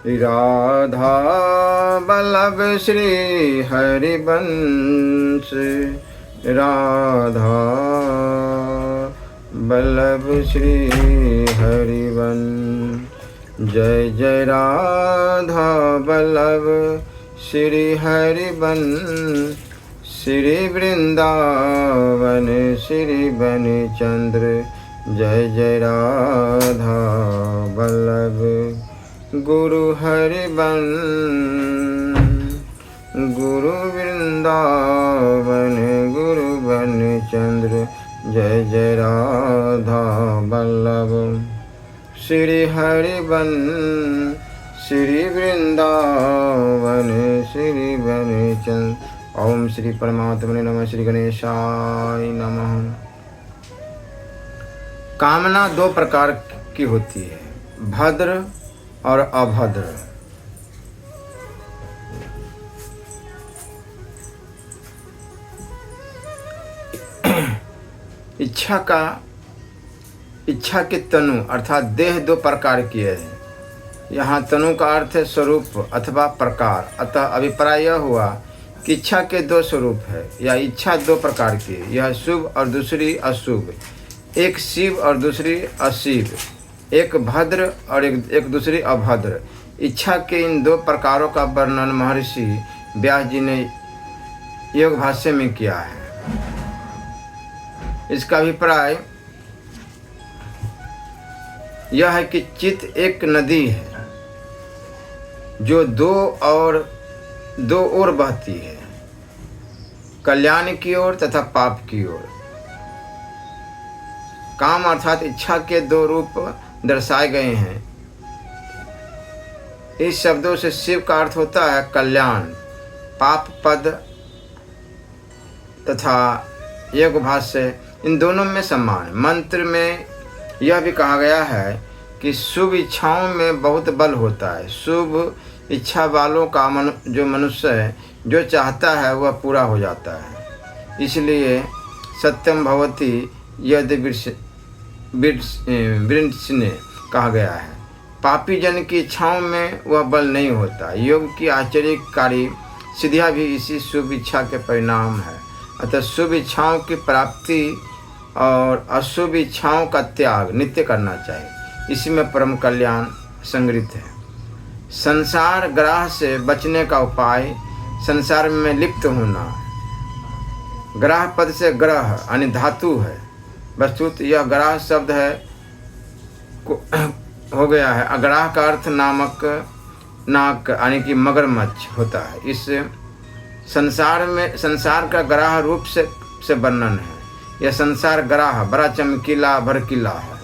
राधा वल्लभ श्री हरिवंश, राधा वल्लभ श्री हरिवंश। जय जय राधा वल्लभ श्री हरिवंश, श्री वृंदावन श्री बन-चंद्र। जय जय राधा वल्लभ गुरु हरिवंश, गुरु वृंदावन गुरु बन-चंद्र। जय जय राधा वल्लभ श्री हरिवंश, श्री वृंदावन श्री बन-चंद्र। ओम श्री परमात्मने नमः। श्री गणेशाय नमः। कामना दो प्रकार की होती है, भद्र और अभद्र। इच्छा के तनु अर्थात देह दो प्रकार की है। यहाँ तनु का अर्थ है स्वरूप अथवा प्रकार। अतः अभिप्राय यह हुआ कि इच्छा के दो स्वरूप है या इच्छा दो प्रकार की है। यह शुभ और दूसरी अशुभ, एक शिव और दूसरी अशिव, एक भद्र और एक दूसरी अभद्र। इच्छा के इन दो प्रकारों का वर्णन महर्षि व्यास जी ने योग भाष्य में किया है। इसका अभिप्राय यह है कि चित्त एक नदी है जो दो ओर बहती है, कल्याण की ओर तथा पाप की ओर। काम अर्थात इच्छा के दो रूप दर्शाए गए हैं। इस शब्दों से शिव का अर्थ होता है कल्याण, पाप पद तथा योग भाष्य इन दोनों में समान। मंत्र में यह भी कहा गया है कि शुभ इच्छाओं में बहुत बल होता है। शुभ इच्छा वालों का जो मनुष्य है, जो चाहता है वह पूरा हो जाता है। इसलिए सत्यम भवति यदि वृक्ष ने कहा गया है। पापी जन की इच्छाओं में वह बल नहीं होता। योग की आश्चर्यकारी सिद्धियाँ भी इसी शुभ इच्छा के परिणाम है। अतः शुभ इच्छाओं की प्राप्ति और अशुभ इच्छाओं का त्याग नित्य करना चाहिए। इसी में परम कल्याण संग्रहित है। संसार ग्रह से बचने का उपाय संसार में लिप्त होना। ग्रह पद से ग्रह यानी धातु है। वस्तुत यह ग्रह शब्द है हो गया है। अग्राह का अर्थ नाक यानी कि मगरमच्छ होता है। इस संसार का ग्रह रूप से वर्णन है। यह संसार ग्रह बड़ा चमकीला भड़कीला है।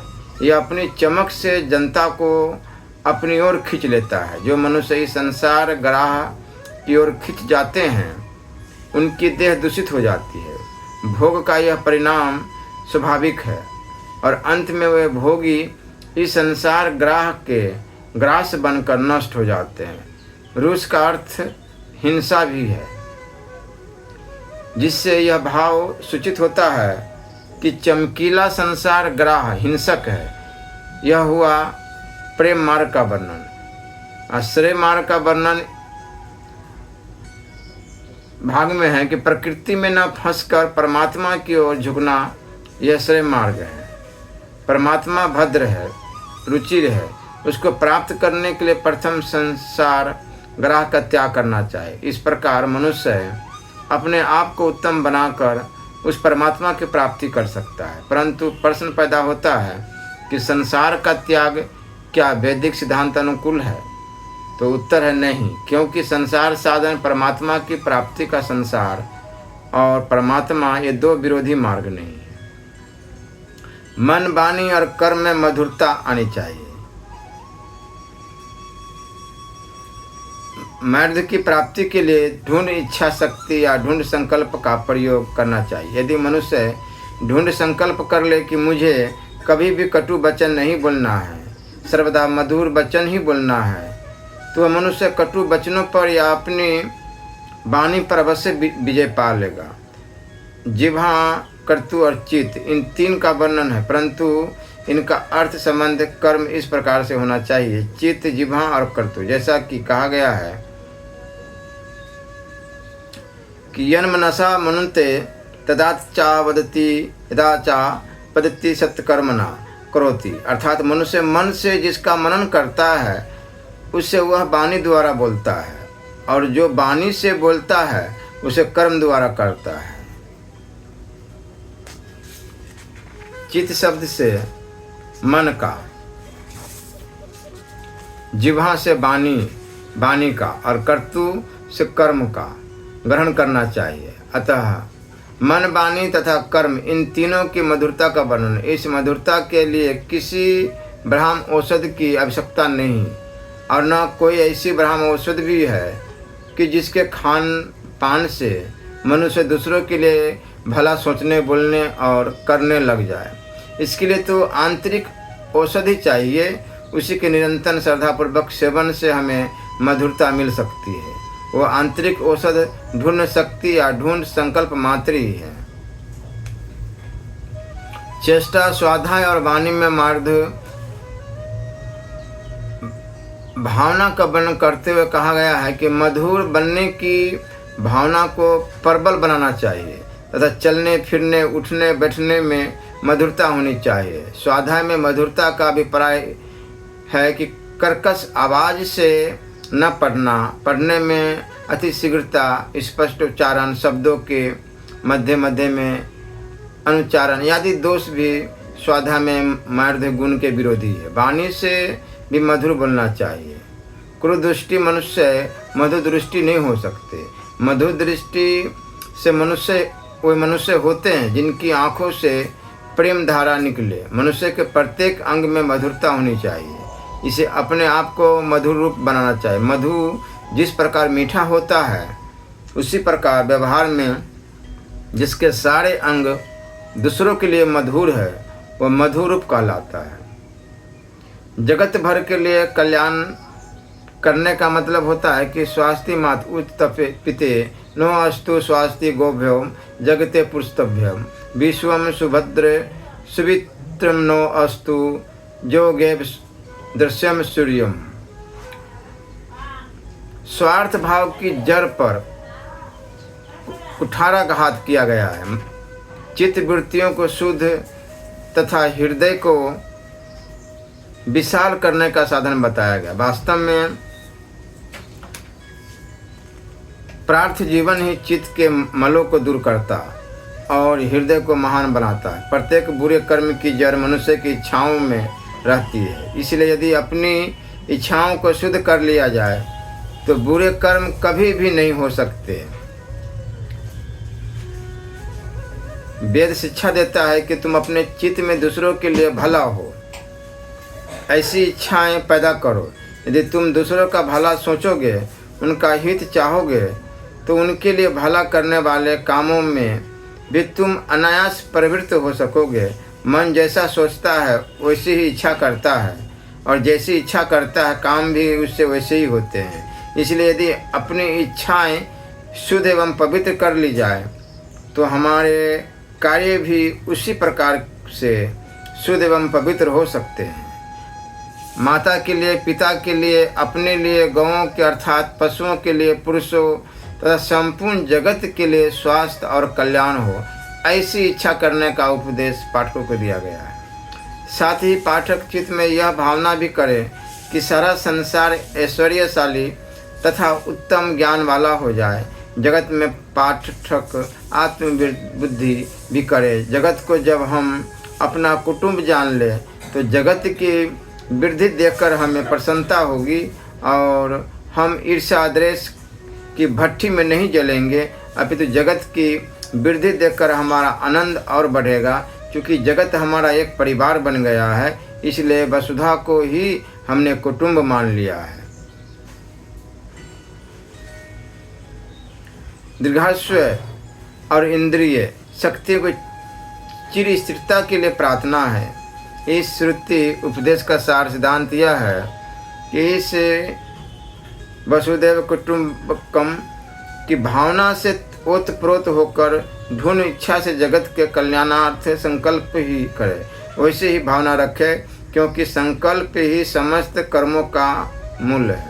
यह अपनी चमक से जनता को अपनी ओर खींच लेता है। जो मनुष्य इस संसार ग्रह की ओर खिंच जाते हैं उनकी देह दूषित हो जाती है। भोग का यह परिणाम स्वाभाविक है और अंत में वे भोगी इस संसार ग्रह के ग्रास बनकर नष्ट हो जाते हैं। रूस का अर्थ हिंसा भी है, जिससे यह भाव सूचित होता है कि चमकीला संसार ग्रह हिंसक है। यह हुआ प्रेम मार्ग का वर्णन। आश्रय मार्ग का वर्णन भाग में है कि प्रकृति में न फंसकर परमात्मा की ओर झुकना यह श्रेय मार्ग है। परमात्मा भद्र है, रुचिर है। उसको प्राप्त करने के लिए प्रथम संसार ग्रह का त्याग करना चाहिए। इस प्रकार मनुष्य अपने आप को उत्तम बनाकर उस परमात्मा की प्राप्ति कर सकता है। परंतु प्रश्न पैदा होता है कि संसार का त्याग क्या वैदिक सिद्धांत अनुकूल है? तो उत्तर है नहीं, क्योंकि संसार साधन परमात्मा की प्राप्ति का संसार और परमात्मा ये दो विरोधी मार्ग नहीं है। मन, वाणी और कर्म में मधुरता आनी चाहिए। मर्द की प्राप्ति के लिए ढूंढ इच्छा शक्ति या ढूंढ संकल्प का प्रयोग करना चाहिए। यदि मनुष्य ढूंढ संकल्प कर ले कि मुझे कभी भी कटु वचन नहीं बोलना है, सर्वदा मधुर वचन ही बोलना है, तो वह मनुष्य कटु वचनों पर या अपनी वाणी पर अवश्य विजय पा लेगा। जिह्वा, कर्तु और चित्त इन तीन का वर्णन है, परंतु इनका अर्थ संबंध कर्म इस प्रकार से होना चाहिए, चित्त, जिह्वा और कर्तु। जैसा कि कहा गया है कि यन मनसा मनुन्ते तदा चा वदति यदा चा पदति सत्कर्मणा करोति। अर्थात मनुष्य मन से जिसका मनन करता है उससे वह वाणी द्वारा बोलता है, और जो वाणी से बोलता है उसे कर्म द्वारा करता है। चित्त शब्द से मन का, जिह्वा से वाणी का और कर्तु से कर्म का ग्रहण करना चाहिए। अतः मन, वाणी तथा कर्म, इन तीनों की मधुरता का वर्णन। इस मधुरता के लिए किसी ब्राह्म औषध की आवश्यकता नहीं, और न कोई ऐसी ब्राह्म औषध भी है कि जिसके खान पान से मनुष्य दूसरों के लिए भला सोचने, बोलने और करने लग जाए। इसके लिए तो आंतरिक औषधि चाहिए, उसी के निरंतर श्रद्धापूर्वक सेवन से हमें मधुरता मिल सकती है। वो आंतरिक औषध ढूंढ शक्ति या ढूंढ संकल्प मात्र ही है। चेष्टा, स्वाध्याय और वाणी में मार्ग भावना का वर्णन करते हुए कहा गया है कि मधुर बनने की भावना को प्रबल बनाना चाहिए तथा चलने फिरने, उठने बैठने में मधुरता होनी चाहिए। स्वाध्याय में मधुरता का अभिप्राय है कि कर्कश आवाज से न पढ़ना, पढ़ने में अति शीघ्रता, स्पष्ट उच्चारण, शब्दों के मध्य मध्य में अनुच्चारण आदि दोष भी स्वाध्याय में मार्ग गुण के विरोधी है। वाणी से भी मधुर बोलना चाहिए। क्रूर दृष्टि मनुष्य मधुर दृष्टि नहीं हो सकते। मधुर दृष्टि से वे मनुष्य होते हैं जिनकी आंखों से प्रेम धारा निकले। मनुष्य के प्रत्येक अंग में मधुरता होनी चाहिए। इसे अपने आप को मधुर रूप बनाना चाहिए। मधु जिस प्रकार मीठा होता है उसी प्रकार व्यवहार में जिसके सारे अंग दूसरों के लिए मधुर है वह मधुर रूप कहलाता है। जगत भर के लिए कल्याण करने का मतलब होता है कि स्वास्ति मात उच्च पिते नो अस्तु स्वास्ति गोभ्यम जगते पुरुषतभ्यम विश्वम सुभद्र सुवित्रम नो अस्तु जोगे दृश्यम सूर्यम। स्वार्थ भाव की जड़ पर कुठाराघात किया गया है। चित्त वृत्तियों को शुद्ध तथा हृदय को विशाल करने का साधन बताया गया। वास्तव में प्रार्थ जीवन ही चित्त के मलों को दूर करता और हृदय को महान बनाता है। प्रत्येक बुरे कर्म की जड़ मनुष्य की इच्छाओं में रहती है। इसलिए यदि अपनी इच्छाओं को शुद्ध कर लिया जाए तो बुरे कर्म कभी भी नहीं हो सकते। वेद शिक्षा देता है कि तुम अपने चित्त में दूसरों के लिए भला हो, ऐसी इच्छाएं पैदा करो। यदि तुम दूसरों का भला सोचोगे, उनका हित चाहोगे, तो उनके लिए भला करने वाले कामों में भी तुम अनायास प्रवृत्त हो सकोगे। मन जैसा सोचता है वैसी ही इच्छा करता है, और जैसी इच्छा करता है काम भी उससे वैसे ही होते हैं। इसलिए यदि अपनी इच्छाएं शुद्ध एवं पवित्र कर ली जाए तो हमारे कार्य भी उसी प्रकार से शुद्ध एवं पवित्र हो सकते हैं। माता के लिए, पिता के लिए, अपने लिए, गौओं के अर्थात पशुओं के लिए, पुरुषों तथा संपूर्ण जगत के लिए स्वास्थ्य और कल्याण हो, ऐसी इच्छा करने का उपदेश पाठकों को दिया गया है। साथ ही पाठक चित्त में यह भावना भी करे कि सारा संसार ऐश्वर्यशाली तथा उत्तम ज्ञान वाला हो जाए। जगत में पाठक आत्मबुद्धि भी करे। जगत को जब हम अपना कुटुंब जान ले तो जगत की वृद्धि देखकर हमें प्रसन्नता होगी और हम ईर्ष्या द्वेष की भट्ठी में नहीं जलेंगे, अपितु जगत की वृद्धि देखकर हमारा आनंद और बढ़ेगा। क्योंकि जगत हमारा एक परिवार बन गया है, इसलिए वसुधा को ही हमने कुटुंब मान लिया है। दीर्घाश्व और इंद्रिय शक्ति को चिर स्थिरता के लिए प्रार्थना है। इस श्रुति उपदेश का सार सिद्धांत यह है कि इस वसुदेव कुटुंबकम की भावना से ओतप्रोत होकर ढूंढ इच्छा से जगत के कल्याणार्थ संकल्प ही करे। वैसे ही भावना रखे, क्योंकि संकल्प ही समस्त कर्मों का मूल है।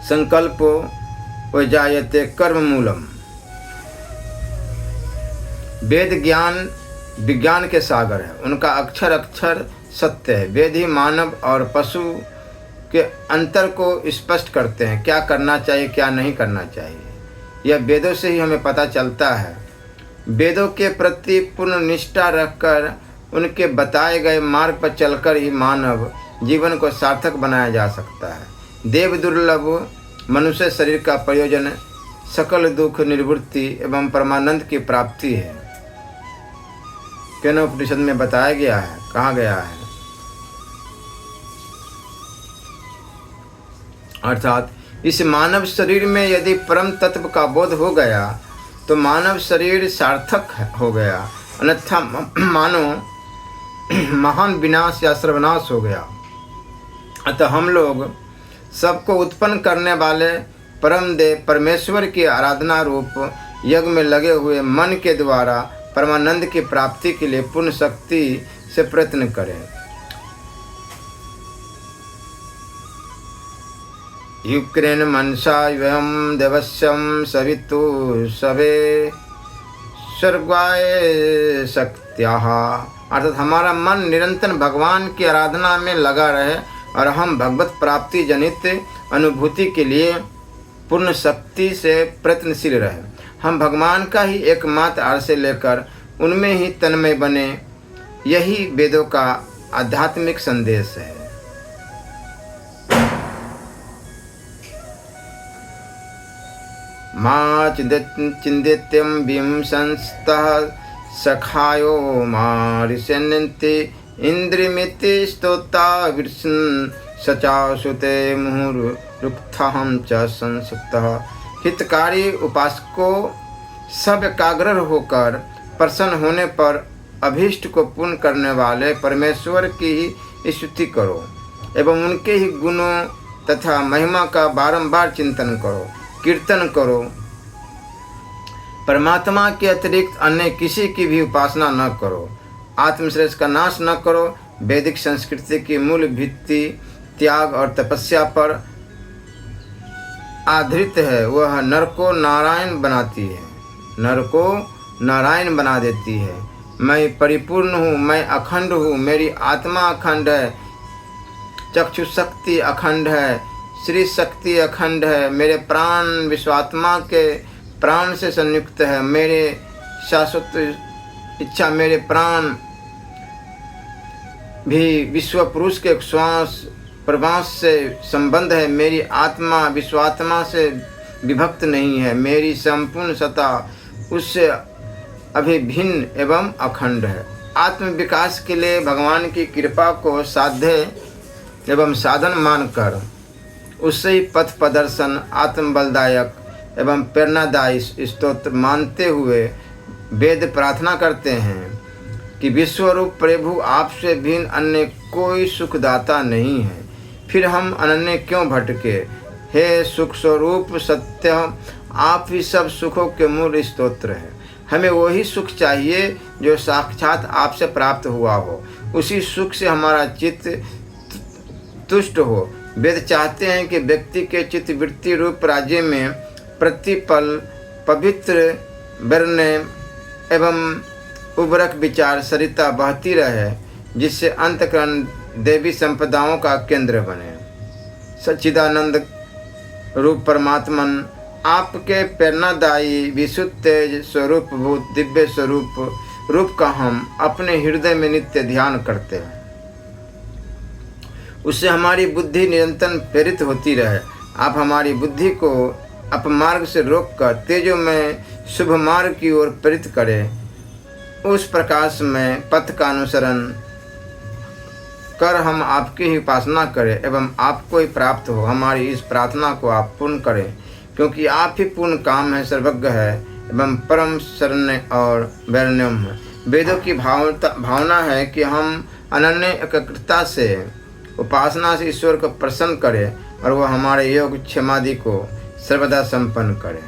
संकल्पो वजायते कर्म मूलम। वेद ज्ञान विज्ञान के सागर है, उनका अक्षर अक्षर सत्य है। वेद ही मानव और पशु के अंतर को स्पष्ट करते हैं, क्या करना चाहिए क्या नहीं करना चाहिए, यह वेदों से ही हमें पता चलता है। वेदों के प्रति पूर्ण निष्ठा रखकर उनके बताए गए मार्ग पर चलकर ही मानव जीवन को सार्थक बनाया जा सकता है। देव दुर्लभ मनुष्य शरीर का प्रयोजन सकल दुख निवृत्ति एवं परमानंद की प्राप्ति है। केनोपनिषद में बताया गया है, कहा गया है। अर्थात इस मानव शरीर में यदि परम तत्व का बोध हो गया तो मानव शरीर सार्थक हो गया, अन्यथा मानो महान विनाश या सर्वनाश हो गया। अतः हम लोग सबको उत्पन्न करने वाले परम देव परमेश्वर की आराधना रूप यज्ञ में लगे हुए मन के द्वारा परमानंद की प्राप्ति के लिए पूर्ण शक्ति से प्रयत्न करें। युक्रेन मनसा व्यम देवस्यम सवितु सवे स्वर्गाय शक्त्याः। अर्थात हमारा मन निरंतर भगवान की आराधना में लगा रहे और हम भगवत प्राप्ति जनित अनुभूति के लिए पूर्ण शक्ति से प्रयत्नशील रहे। हम भगवान का ही एकमात्र आश्रय लेकर उनमें ही तन्मय बने, यही वेदों का आध्यात्मिक संदेश है। मां चिंदित्यम भीम संस्तः सखायो मारिष्यन्ति इंद्रिमिति स्तोता विष्ण सचासुते मुहुरुक्थहं च संसुप्तः। हितकारी उपासकों सब एकाग्र होकर प्रसन्न होने पर अभीष्ट को पूर्ण करने वाले परमेश्वर की ही स्तुति करो एवं उनके ही गुणों तथा महिमा का बारंबार चिंतन करो, कीर्तन करो। परमात्मा के अतिरिक्त अन्य किसी की भी उपासना न करो। आत्मश्रेष्ठ का नाश न करो। वैदिक संस्कृति की मूल भित्ति त्याग और तपस्या पर आधारित है। वह नर को नारायण बनाती है, नर को नारायण बना देती है। मैं परिपूर्ण हूँ, मैं अखंड हूँ, मेरी आत्मा अखंड है, चक्षु शक्ति अखंड है, श्री शक्ति अखंड है, मेरे प्राण विश्वात्मा के प्राण से संयुक्त है, मेरे शाश्वत इच्छा मेरे प्राण भी विश्व पुरुष के श्वास प्रवास से संबंध है, मेरी आत्मा विश्वात्मा से विभक्त नहीं है, मेरी संपूर्ण सत्ता उससे अभिभिन्न एवं अखंड है। आत्म विकास के लिए भगवान की कृपा को साध्य एवं साधन मानकर उससे ही पथ प्रदर्शन आत्म बलदायक एवं प्रेरणादायी स्तोत्र मानते हुए वेद प्रार्थना करते हैं कि विश्वरूप प्रभु आपसे भिन्न अन्य कोई सुखदाता नहीं है, फिर हम अनन्य क्यों भटके। हे सुख स्वरूप सत्य, आप ही सब सुखों के मूल स्तोत्र हैं। हमें वही सुख चाहिए जो साक्षात आपसे प्राप्त हुआ हो, उसी सुख से हमारा चित्त तुष्ट हो। वेद चाहते हैं कि व्यक्ति के चित्त वृत्ति रूप राज्य में प्रतिपल पवित्र वर्ण एवं उर्वरक विचार सरिता बहती रहे, जिससे अंतःकरण देवी संपदाओं का केंद्र बने। सच्चिदानंद रूप परमात्मन आपके प्रेरणादायी विशुद्ध तेज स्वरूप भूत दिव्य स्वरूप रूप का हम अपने हृदय में नित्य ध्यान करते हैं। उससे हमारी बुद्धि निरंतर प्रेरित होती रहे। आप हमारी बुद्धि को अपमार्ग से रोककर तेजोमय शुभ मार्ग की ओर प्रेरित करें। उस प्रकाश में पथ का अनुसरण कर हम आपकी ही उपासना करें एवं आपको ही प्राप्त हो। हमारी इस प्रार्थना को आप पूर्ण करें, क्योंकि आप ही पूर्ण काम है, सर्वज्ञ है एवं परम शरण्य और वैरण्यम है। वेदों की भावना है कि हम अनन्य एकाग्रता से उपासना से ईश्वर को प्रसन्न करें और वह हमारे योग क्षमादि को सर्वदा संपन्न करें।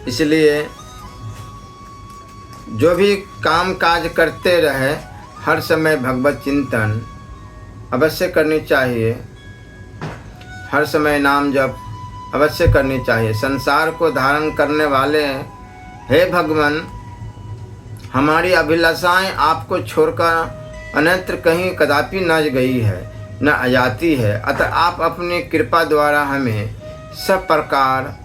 इसलिए जो भी काम काज करते रहे हर समय भगवत चिंतन अवश्य करनी चाहिए, हर समय नाम जप अवश्य करनी चाहिए। संसार को धारण करने वाले हे भगवान, हमारी अभिलाषाएं आपको छोड़कर अन्यत्र कहीं कदापि न गई है न जाती है, अतः आप अपनी कृपा द्वारा हमें सब प्रकार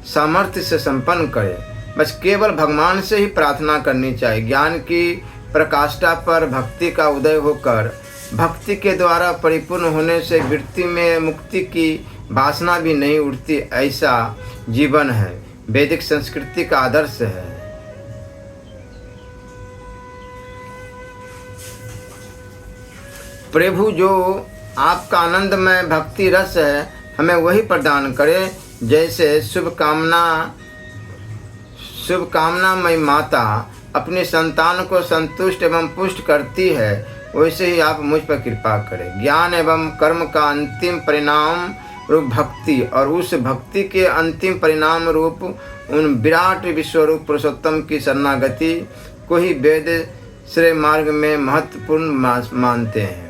सामर्थ्य से संपन्न करें। बस केवल भगवान से ही प्रार्थना करनी चाहिए। ज्ञान की प्रकाष्ठा पर भक्ति का उदय होकर भक्ति के द्वारा परिपूर्ण होने से वृत्ति में मुक्ति की वासना भी नहीं उठती, ऐसा जीवन है, वैदिक संस्कृति का आदर्श है। प्रभु जो आपका आनंदमय भक्ति रस है हमें वही प्रदान करे। जैसे शुभकामनामयी माता अपनी संतान को संतुष्ट एवं पुष्ट करती है, वैसे ही आप मुझ पर कृपा करें। ज्ञान एवं कर्म का अंतिम परिणाम रूप भक्ति और उस भक्ति के अंतिम परिणाम रूप उन विराट विश्वरूप पुरुषोत्तम की शरणागति को ही वेद श्रेय मार्ग में महत्वपूर्ण मानते हैं।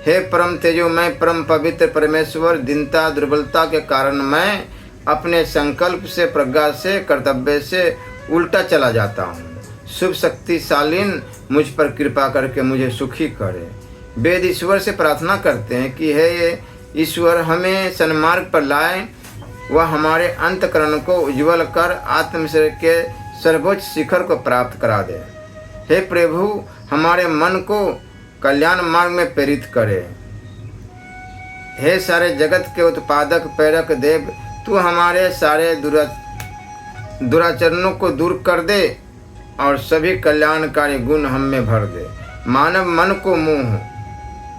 हे परम तेजोमय परम पवित्र परमेश्वर, दीनता दुर्बलता के कारण मैं अपने संकल्प से प्रज्ञा से कर्तव्य से उल्टा चला जाता हूँ। शुभ शक्तिशालीन मुझ पर कृपा करके मुझे सुखी करे। वेद ईश्वर से प्रार्थना करते हैं कि हे ईश्वर हमें सन्मार्ग पर लाए, वह हमारे अंतकरण को उज्ज्वल कर आत्मश्रेय के सर्वोच्च शिखर को प्राप्त करा दे। हे प्रभु, हमारे मन को कल्याण मार्ग में प्रेरित करे। हे सारे जगत के उत्पादक प्रेरक देव, तू हमारे सारे दुराचरणों को दूर कर दे और सभी कल्याणकारी गुण हम में भर दे। मानव मन को मोह,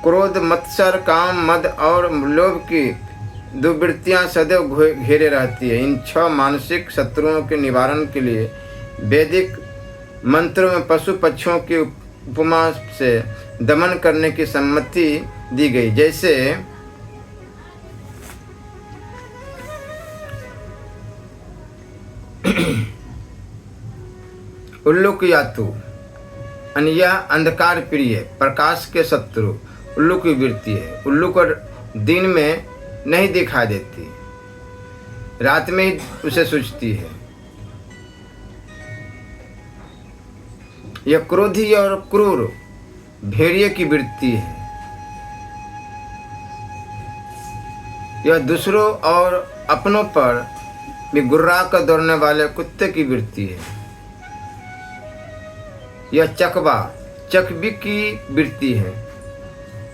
क्रोध, मत्सर, काम, मद और लोभ की दुर्वृत्तियां सदैव घेरे रहती है। इन 6 मानसिक शत्रुओं के निवारण के लिए वैदिक मंत्रों में पशु पक्षियों की उपमा से दमन करने की सम्मति दी गई। जैसे उल्लू की यातु अन्य अंधकार प्रिय प्रकाश के शत्रु उल्लू की वृत्ति है। उल्लू को दिन में नहीं दिखाई देती, रात में ही उसे सूझती है। यह क्रोधी और क्रूर भेड़िए की वृत्ति है। यह दूसरों और अपनों पर भी गुर्रा कर दौड़ने वाले कुत्ते की वृत्ति है। यह चकवी की वृत्ति है।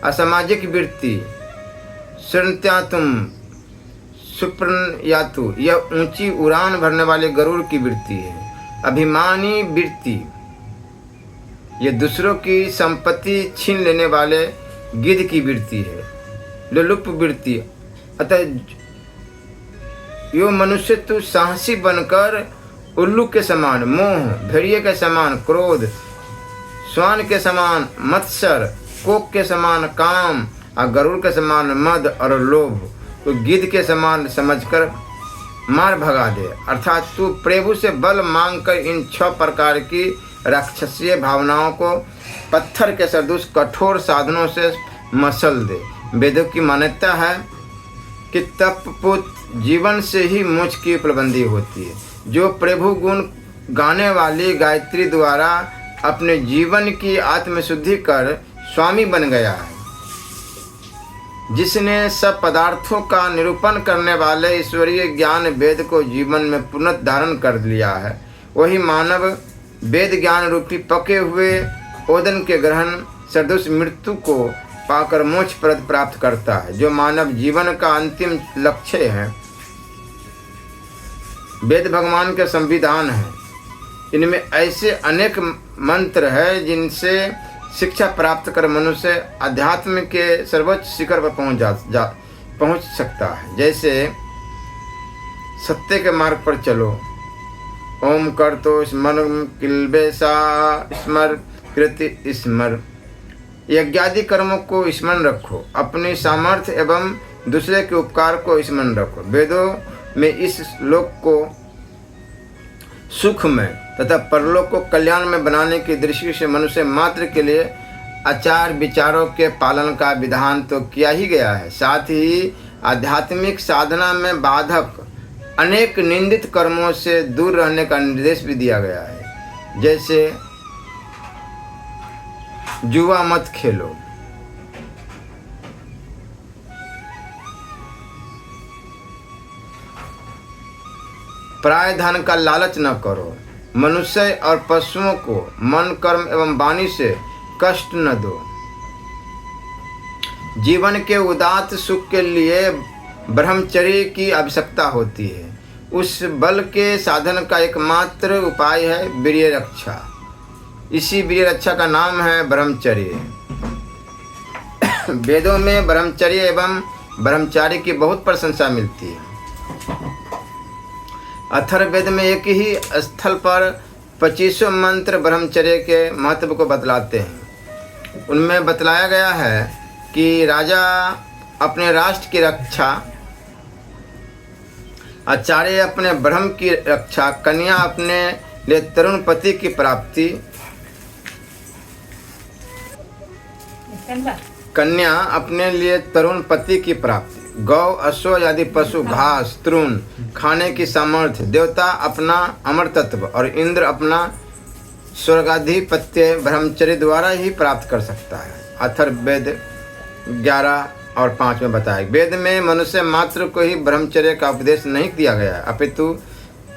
असामाजिक वृत्ति तुम सुप्रयातु, यह ऊंची उड़ान भरने वाले गरुड़ की वृत्ति है। अभिमानी वृत्ति, यह दूसरों की संपत्ति छीन लेने वाले गिद्ध की वृत्ति है। लोलुप वृत्ति, अतः यो मनुष्य तू साहसी बनकर उल्लू के समान मोह, भेड़िए के समान क्रोध, श्वान के समान मत्सर, कोक के समान काम और गरुड़ के समान मद और लोभ तो गिद्ध के समान समझकर मार भगा दे। अर्थात तू प्रभु से बल मांगकर इन 6 प्रकार की राक्षसीय भावनाओं को पत्थर के सदृश कठोर साधनों से मसल दे। वेदों की मान्यता है कि तपपूत जीवन से ही मोक्ष की उपलब्धि होती है। जो प्रभु गुण गाने वाली गायत्री द्वारा अपने जीवन की आत्मशुद्धि कर स्वामी बन गया है, जिसने सब पदार्थों का निरूपण करने वाले ईश्वरीय ज्ञान वेद को जीवन में पुनः धारण कर लिया है, वही मानव वेद ज्ञान रूपी पके हुए ओदन के ग्रहण सदृश मृत्यु को पाकर मोक्ष प्रद प्राप्त करता है, जो मानव जीवन का अंतिम लक्ष्य है। वेद भगवान के संविधान है। इनमें ऐसे अनेक मंत्र है जिनसे शिक्षा प्राप्त कर मनुष्य अध्यात्म के सर्वोच्च शिखर पर पहुंच सकता है। जैसे सत्य के मार्ग पर चलो, ओम कर तो स्मर किल्बेसा स्मर कृति स्मर, यज्ञादि कर्मों को स्मरण रखो, अपनी सामर्थ्य एवं दूसरे के उपकार को स्मरण रखो। वेदों में इस लोक को सुख में तथा परलोक को कल्याण में बनाने की दृष्टि से मनुष्य मात्र के लिए आचार विचारों के पालन का विधान तो किया ही गया है, साथ ही आध्यात्मिक साधना में बाधक अनेक निंदित कर्मों से दूर रहने का निर्देश भी दिया गया है। जैसे जुआ मत खेलो, पराय धन का लालच न करो, मनुष्य और पशुओं को मन कर्म एवं वाणी से कष्ट न दो। जीवन के उदात्त सुख के लिए ब्रह्मचर्य की आवश्यकता होती है। उस बल के साधन का एकमात्र उपाय है वीर्य रक्षा। इसी वीर्य रक्षा का नाम है ब्रह्मचर्य। वेदों में ब्रह्मचर्य एवं ब्रह्मचारी की बहुत प्रशंसा मिलती है। अथर्ववेद में एक ही स्थल पर 25 मंत्र ब्रह्मचर्य के महत्व को बतलाते हैं। उनमें बतलाया गया है कि राजा अपने राष्ट्र की रक्षा, आचार्य अपने ब्रह्म की रक्षा, कन्या अपने लिए तरुण पति की प्राप्ति, कन्या अपने लिए तरुण पति की प्राप्ति, गौ अश्व आदि पशु घास तृण खाने की सामर्थ्य, देवता अपना अमर तत्व और इंद्र अपना स्वर्गाधिपत्य ब्रह्मचर्य द्वारा ही प्राप्त कर सकता है। अथर्ववेद 11 और 5 में बताया। वेद में मनुष्य मात्र को ही ब्रह्मचर्य का उपदेश नहीं दिया गया, अपितु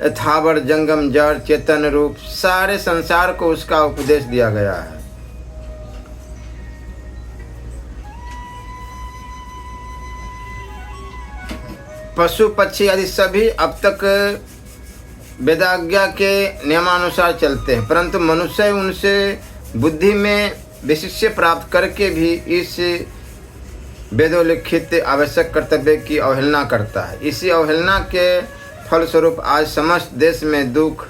यथावर जंगम जड़ चेतन रूप सारे संसार को उसका उपदेश दिया गया है। पशु पक्षी आदि सभी अब तक वेदाज्ञा के नियमानुसार चलते हैं, परंतु मनुष्य उनसे बुद्धि में विशिष्य प्राप्त करके भी इस वेदोल्लिखित आवश्यक कर्तव्य की अवहेलना करता है। इसी अवहेलना के फलस्वरूप आज समस्त देश में दुख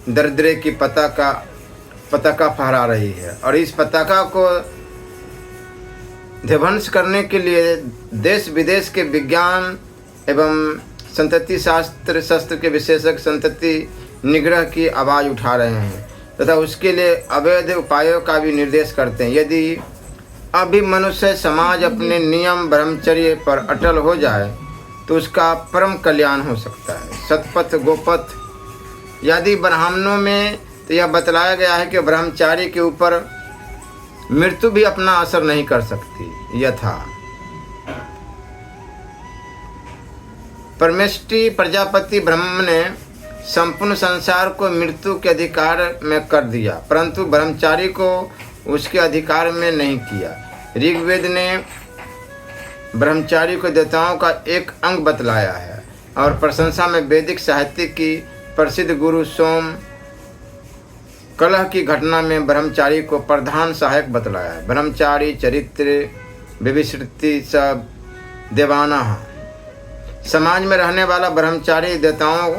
दरिद्र की पताका फहरा रही है, और इस पताका को ध्वंस करने के लिए देश विदेश के विज्ञान एवं संतति शास्त्र के विशेषज्ञ संतति निग्रह की आवाज़ उठा रहे हैं तथा उसके लिए अवैध उपायों का भी निर्देश करते हैं। यदि अभी मनुष्य समाज अपने नियम ब्रह्मचर्य पर अटल हो जाए तो उसका परम कल्याण हो सकता है। सतपथ गोपथ यदि ब्राह्मणों में तो यह बतलाया गया है कि ब्रह्मचारी के ऊपर मृत्यु भी अपना असर नहीं कर सकती। यथा परमेष्टि प्रजापति ब्रह्म ने संपूर्ण संसार को मृत्यु के अधिकार में कर दिया, परंतु ब्रह्मचारी को उसके अधिकार में नहीं किया। ऋग्वेद ने ब्रह्मचारी को देवताओं का एक अंग बतलाया है और प्रशंसा में वैदिक साहित्य की प्रसिद्ध गुरु सोम कलह की घटना में ब्रह्मचारी को प्रधान सहायक बतलाया है। ब्रह्मचारी चरित्र विविशृति सब देवाना। समाज में रहने वाला ब्रह्मचारी देवताओं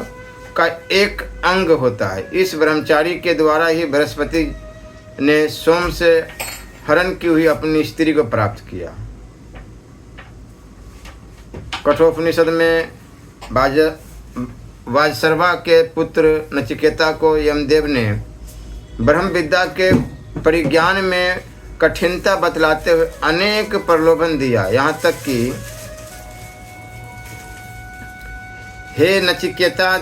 का एक अंग होता है। इस ब्रह्मचारी के द्वारा ही बृहस्पति ने सोम से हरण की हुई अपनी स्त्री को प्राप्त किया। कठोपनिषद में वाजसर्वा के पुत्र नचिकेता को यमदेव ने ब्रह्म विद्या के परिज्ञान में कठिनता बतलाते हुए अनेक प्रलोभन दिया। यहाँ तक कि हे नचिकेता,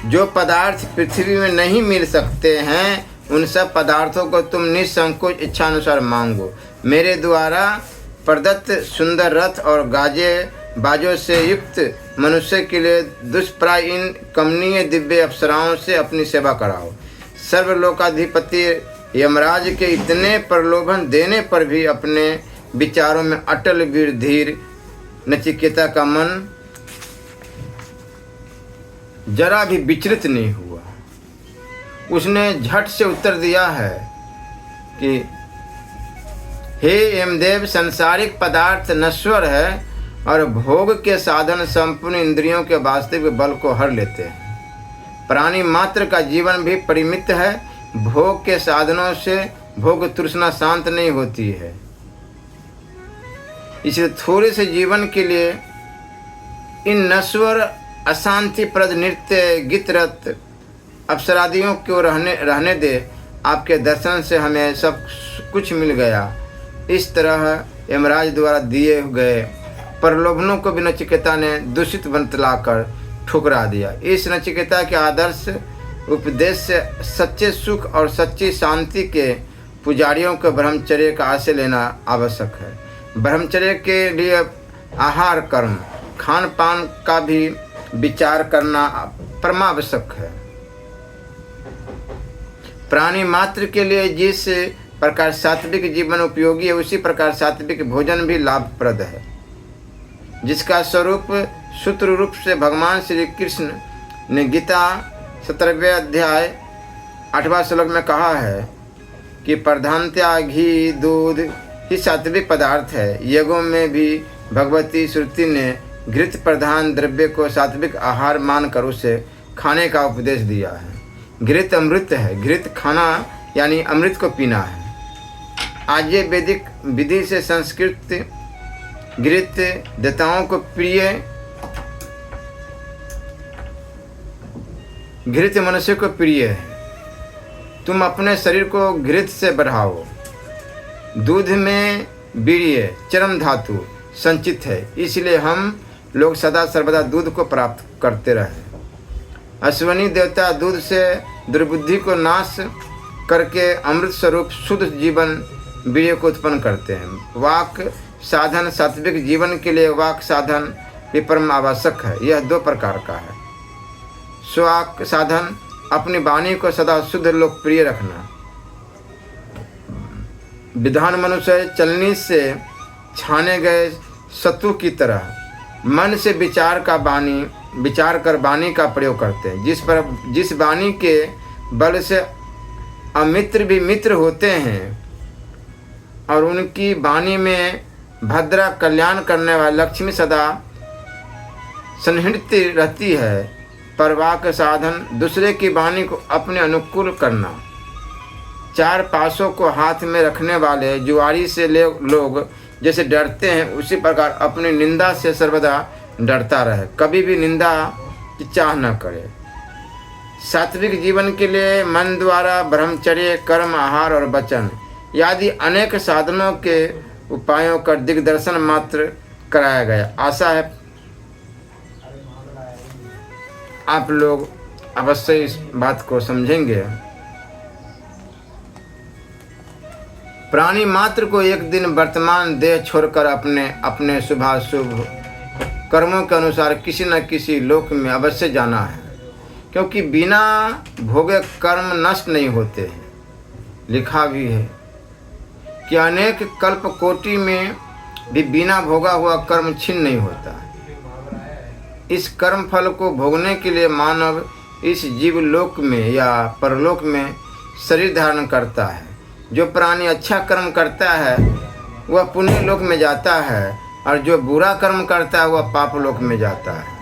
जो पदार्थ पृथ्वी में नहीं मिल सकते हैं उन सब पदार्थों को तुम निसंकोच इच्छानुसार मांगो। मेरे द्वारा प्रदत्त सुंदर रथ और गाजे बाजों से युक्त मनुष्य के लिए दुष्प्राय इन कमनीय दिव्य अप्सराओं से अपनी सेवा कराओ। सर्वलोकाधिपति यमराज के इतने प्रलोभन देने पर भी अपने विचारों में अटल वीर धीर नचिकेता का मन जरा भी विचलित नहीं हुआ। उसने झट से उत्तर दिया है कि हे यमदेव, सांसारिक पदार्थ नश्वर है और भोग के साधन संपूर्ण इंद्रियों के वास्तविक बल को हर लेते हैं। प्राणी मात्र का जीवन भी परिमित है। भोग के साधनों से भोग तृष्णा शांत नहीं होती है। इसलिए थोड़े से जीवन के लिए इन नश्वर अशांतिप्रद नृत्य गीत रत अप्सरादियों को रहने दे, आपके दर्शन से हमें सब कुछ मिल गया। इस तरह यमराज द्वारा दिए गए प्रलोभनों को भी नचिकेता ने दूषित बतलाकर ठुकरा दिया। इस नचिकेता के आदर्श उपदेश से सच्चे सुख और सच्ची शांति के पुजारियों को ब्रह्मचर्य का आश्रय लेना आवश्यक है। ब्रह्मचर्य के लिए आहार, कर्म, खान पान का भी विचार करना परमावश्यक है। प्राणी मात्र के लिए जिस प्रकार सात्विक जीवन उपयोगी है, उसी प्रकार सात्विक भोजन भी लाभप्रद है, जिसका स्वरूप सूत्र रूप से भगवान श्री कृष्ण ने गीता 17वें अध्याय 8वां श्लोक में कहा है कि प्रधानतया घी दूध ही सात्विक पदार्थ है। यज्ञों में भी भगवती श्रुति ने घृत प्रधान द्रव्य को सात्विक आहार मानकर उसे खाने का उपदेश दिया है। घृत अमृत है, घृत खाना यानी अमृत को पीना है। आज ये वैदिक विधि से संस्कृत घृत देवताओं को प्रिय, घृत मनुष्य को प्रिय है। तुम अपने शरीर को घृत से बढ़ाओ। दूध में वीर्य, चरम धातु संचित है, इसलिए हम लोग सदा सर्वदा दूध को प्राप्त करते रहे। अश्वनी देवता दूध से दुर्बुद्धि को नाश करके अमृत स्वरूप शुद्ध जीवन वीर्य को उत्पन्न करते हैं। वाक साधन सात्विक जीवन के लिए वाक साधन भी परम आवश्यक है। यह 2 प्रकार का है। स्वाक साधन, अपनी वाणी को सदा शुद्ध लोकप्रिय रखना। विधान मनुष्य चलनी से छाने गए सत्तू की तरह मन से विचार कर वाणी का प्रयोग करते हैं। जिस वाणी के बल से अमित्र भी मित्र होते हैं और उनकी वाणी में भद्रा कल्याण करने वाली लक्ष्मी सदा सन्निहित रहती है। परवाक साधन, दूसरे की वाणी को अपने अनुकूल करना। 4 पासों को हाथ में रखने वाले जुआरी से लोग जैसे डरते हैं, उसी प्रकार अपनी निंदा से सर्वदा डरता रहे, कभी भी निंदा की चाह न करे। सात्विक जीवन के लिए मन द्वारा ब्रह्मचर्य, कर्म, आहार और वचन आदि अनेक साधनों के उपायों का दिग्दर्शन मात्र कराया गया। आशा है आप लोग अवश्य इस बात को समझेंगे। प्राणी मात्र को एक दिन वर्तमान देह छोड़कर अपने शुभाशुभ कर्मों के अनुसार किसी न किसी लोक में अवश्य जाना है, क्योंकि बिना भोगे कर्म नष्ट नहीं होते हैं। लिखा भी है कि अनेक कल्प कोटि में भी बिना भोगा हुआ कर्म छिन्न नहीं होता। इस कर्म फल को भोगने के लिए मानव इस जीव लोक में या परलोक में शरीर धारण करता है। जो प्राणी अच्छा कर्म करता है वह पुण्य लोक में जाता है, और जो बुरा कर्म करता है वह पाप लोक में जाता है।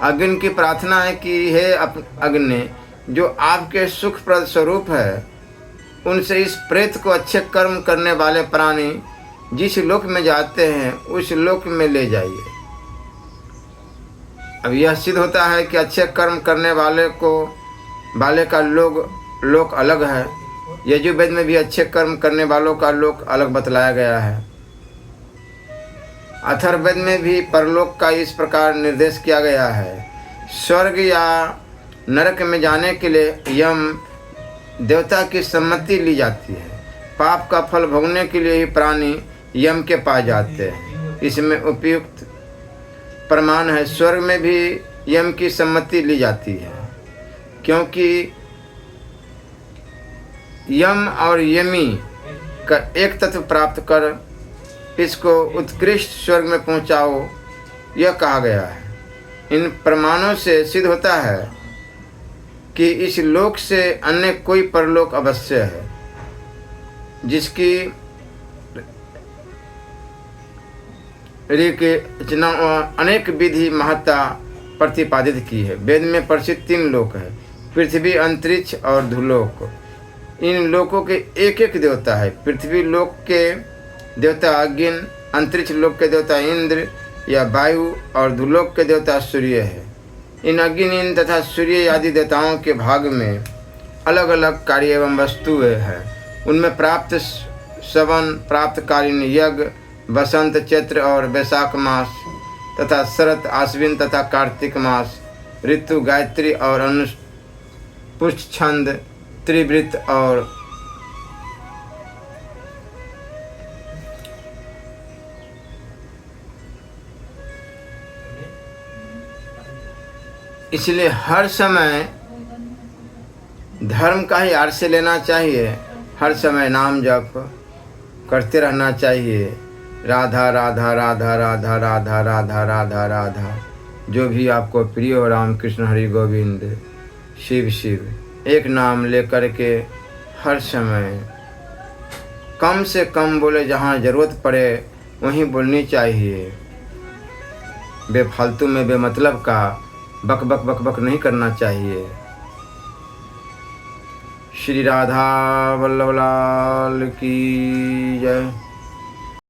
अग्नि की प्रार्थना है कि हे अग्नि, जो आपके सुखप्रद स्वरूप है, उनसे इस प्रेत को अच्छे कर्म करने वाले प्राणी जिस लोक में जाते हैं उस लोक में ले जाइए। अब यह सिद्ध होता है कि अच्छे कर्म करने वाले का लोक अलग है। यजुर्वेद में भी अच्छे कर्म करने वालों का लोक अलग बतलाया गया है। अथर्ववेद में भी परलोक का इस प्रकार निर्देश किया गया है। स्वर्ग या नरक में जाने के लिए यम देवता की सम्मति ली जाती है। पाप का फल भोगने के लिए ही प्राणी यम के पास जाते हैं। इसमें उपयुक्त प्रमाण है। स्वर्ग में भी यम की सम्मति ली जाती है, क्योंकि यम और यमी का एक तत्व प्राप्त कर इसको उत्कृष्ट स्वर्ग में पहुंचाओ, यह कहा गया है। इन प्रमाणों से सिद्ध होता है कि इस लोक से अन्य कोई परलोक अवश्य है, जिसकी रचना अनेक विधि महत्ता प्रतिपादित की है। वेद में प्रसिद्ध 3 लोक है, पृथ्वी, अंतरिक्ष और धूलोक। इन लोकों के एक एक देवता है। पृथ्वी लोक के देवता अग्नि, अंतरिक्ष लोक के देवता इंद्र या वायु और धूलोक के देवता सूर्य है। इन अग्नि तथा सूर्य आदि देवताओं के भाग में अलग अलग कार्य एवं वस्तुएं हैं। उनमें प्राप्त श्रवण, प्राप्तकालीन यज्ञ, बसंत, चैत्र और वैशाख मास तथा शरत, आश्विन तथा कार्तिक मास, ऋतु, गायत्री और अनुपुष्ट छंद, त्रिवृत और इसलिए हर समय धर्म का ही आश्रय लेना चाहिए। हर समय नाम जप करते रहना चाहिए। राधा राधा राधा राधा राधा राधा राधा राधा, जो भी आपको प्रिय हो, राम कृष्ण हरि गोविंद, शिव शिव, एक नाम लेकर के हर समय कम से कम बोले, जहाँ ज़रूरत पड़े वहीं बोलनी चाहिए। बेफालतू में बेमतलब का बक बक बक बक नहीं करना चाहिए। श्री राधा वल्लभ लाल की जय।